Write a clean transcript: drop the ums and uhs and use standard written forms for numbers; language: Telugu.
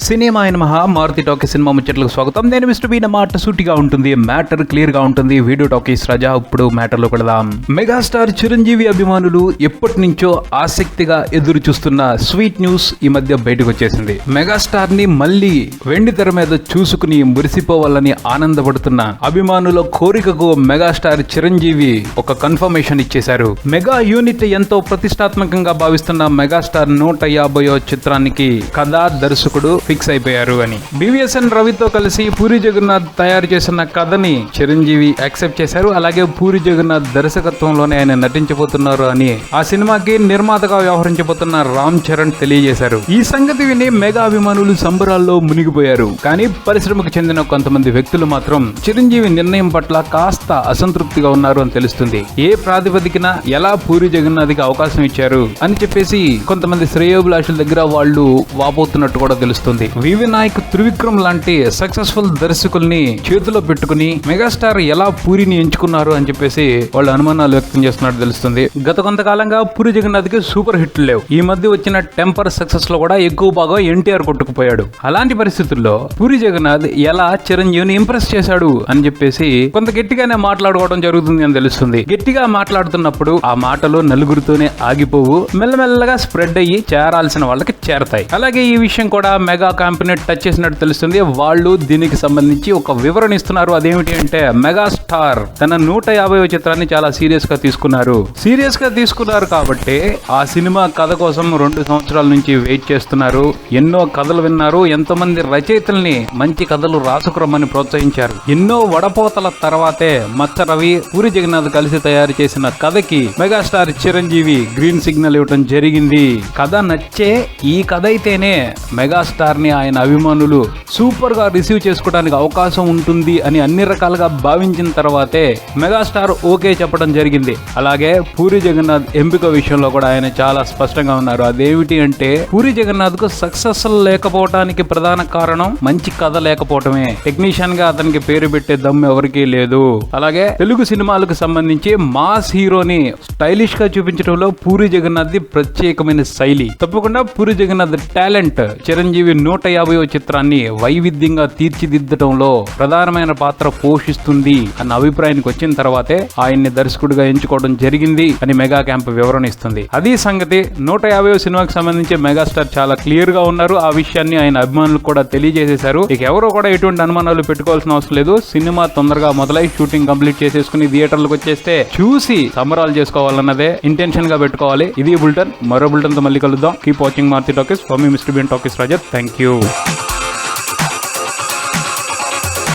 సినిమా అయిన మారుతి టాకీస్ సినిమా ముచ్చట్లకు స్వాగతం. నేను మిస్టర్ బి. మాట సూటిగా ఉంటుంది, మ్యాటర్ క్లియర్ గా ఉంటుంది. వీడియో టాకీస్ రాజా. ఇప్పుడు మ్యాటర్ లో పెడదాం. మెగాస్టార్ చిరంజీవి అభిమానులు ఎప్పటి నుంచో ఆసక్తిగా ఎదురు చూస్తున్న స్వీట్ న్యూస్ ఈ మధ్య బయటకు వచ్చేసింది. మెగాస్టార్ ని మళ్ళీ వెండి తెర మీద చూసుకుని మురిసిపోవాలని ఆనందపడుతున్న అభిమానుల కోరికకు మెగాస్టార్ చిరంజీవి ఒక కన్ఫర్మేషన్ ఇచ్చేశారు. మెగా యూనిట్ ఎంతో ప్రతిష్టాత్మకంగా భావిస్తున్న మెగాస్టార్ 150వ చిత్రానికి కథా దర్శకుడు ఫిక్స్ అయిపోయారు అని. బివిఎస్ఎన్ రవితో కలిసి పూరి జగన్నాథ్ తయారు చేసిన కథని చిరంజీవి యాక్సెప్ట్ చేశారు. అలాగే పూరి జగన్నాథ్ దర్శకత్వంలోనే ఆయన నటించబోతున్నారు అని ఆ సినిమాకి నిర్మాతగా వ్యవహరించబోతున్న రామ్ చరణ్ తెలియజేశారు. ఈ సంగతి విని మెగా అభిమానులు సంబరాల్లో మునిగిపోయారు. కానీ పరిశ్రమకు చెందిన కొంతమంది వ్యక్తులు మాత్రం చిరంజీవి నిర్ణయం పట్ల కాస్త అసంతృప్తిగా ఉన్నారు అని తెలుస్తుంది. ఏ ప్రాతిపదికన ఎలా పూరి జగన్నాథ్ కి అవకాశం ఇచ్చారు అని చెప్పేసి కొంతమంది శ్రేయోభిలాషుల దగ్గర వాళ్ళు వాపోతున్నట్టు కూడా తెలుస్తుంది. వివి నాయక్, త్రివిక్రమ్ లాంటి సక్సెస్ఫుల్ దర్శకుల్ని చేతిలో పెట్టుకుని మెగాస్టార్ ఎలా పూరిని ఎంచుకున్నారు అని చెప్పేసి వాళ్ళు అనుమానాలు వ్యక్తం చేస్తున్నట్టు తెలుస్తుంది. గత కొంతకాలంగా పూరి జగన్నాథ్ కి సూపర్ హిట్లు లేవు. ఈ మధ్య వచ్చిన టెంపర్ సక్సెస్ లో కూడా ఎక్కువ భాగం ఎన్టీఆర్ కొట్టుకుపోయాడు. అలాంటి పరిస్థితుల్లో పూరి జగన్నాథ్ ఎలా చిరంజీవిని ఇంప్రెస్ చేశాడు అని చెప్పేసి కొంత గట్టిగానే మాట్లాడుకోవడం జరుగుతుంది అని తెలుస్తుంది. గట్టిగా మాట్లాడుతున్నప్పుడు ఆ మాటలు నలుగురితోనే ఆగిపోవు, మెల్లమెల్లగా స్ప్రెడ్ అయ్యి చేరాల్సిన వాళ్ళకి చేరతాయి. అలాగే ఈ విషయం కూడా మెగా కంపెనీ టచ్ చేసినట్టు తెలుస్తుంది. వాళ్ళు దీనికి సంబంధించి ఒక వివరణ ఇస్తున్నారు. అదేమిటి అంటే మెగాస్టార్ తన 150వ చిత్రాన్ని చాలా సీరియస్ గా తీసుకున్నారు కాబట్టి ఆ సినిమా కథ కోసం 2 సంవత్సరాల నుంచి వెయిట్ చేస్తున్నారు. ఎన్నో కథలు విన్నారు. ఎంతో మంది రచయితల్ని మంచి కథలు రాసుకురమ్మని ప్రోత్సహించారు. ఎన్నో వడపోతల తర్వాతే మచ్చ రవి, పూరి జగన్నాథ్ కలిసి తయారు చేసిన కథకి మెగాస్టార్ చిరంజీవి గ్రీన్ సిగ్నల్ ఇవ్వడం జరిగింది. కథ నచ్చే ఈ కథ అయితేనే మెగాస్టార్ ని ఆయన అభిమానులు సూపర్ గా రిసీవ్ చేసుకోవడానికి అవకాశం ఉంటుంది అని అన్ని రకాలుగా భావించిన తర్వాతే మెగాస్టార్ ఓకే చెప్పడం జరిగింది. అలాగే పూరి జగన్నాథ్ ఎంపిక విషయంలో కూడా ఆయన చాలా స్పష్టంగా ఉన్నారు. అదేమిటి అంటే పూరి జగన్నాథ్ కు సక్సెస్ లేకపోవడానికి ప్రధాన కారణం మంచి కథ లేకపోవటమే. టెక్నీషియన్ గా అతనికి పేరు పెట్టే దమ్ము ఎవరికీ లేదు. అలాగే తెలుగు సినిమాలకు సంబంధించి మాస్ హీరోని స్టైలిష్ గా చూపించడంలో పూరి జగన్నాథ్ ది ప్రత్యేకమైన శైలి. తప్పకుండా పూరి జగన్నాథ్ టాలెంట్ చిరంజీవి 150వ చిత్రాన్ని వైవిధ్యంగా తీర్చిదిద్దడంలో ప్రధానమైన పాత్ర పోషిస్తుంది అన్న అభిప్రాయానికి వచ్చిన తర్వాతే ఆయన్ని దర్శకుడిగా ఎంచుకోవడం జరిగింది అని మెగా క్యాంప్ వివరణ ఇస్తుంది. అది సంగతి. 150వ సినిమాకి సంబంధించి మెగాస్టార్ చాలా క్లియర్ గా ఉన్నారు. ఆ విషయాన్ని ఆయన అభిమానులకు కూడా తెలియజేసేశారు. ఇక ఎవరో కూడా ఎటువంటి అనుమానాలు పెట్టుకోవాల్సిన అవసరం లేదు. సినిమా తొందరగా మొదలై షూటింగ్ కంప్లీట్ చేసేసుకుని థియేటర్లకు వచ్చేస్తే చూసి సంబరాలు చేసుకోవాలన్నదే ఇంటెన్షన్ గా పెట్టుకోవాలి. ఇది బులెటిన్. మరో బులెటిన్ తో మళ్ళీ కలుద్దాం. Keep watching Maruti talkies. For me mister B. Talkies Raja. Thank you.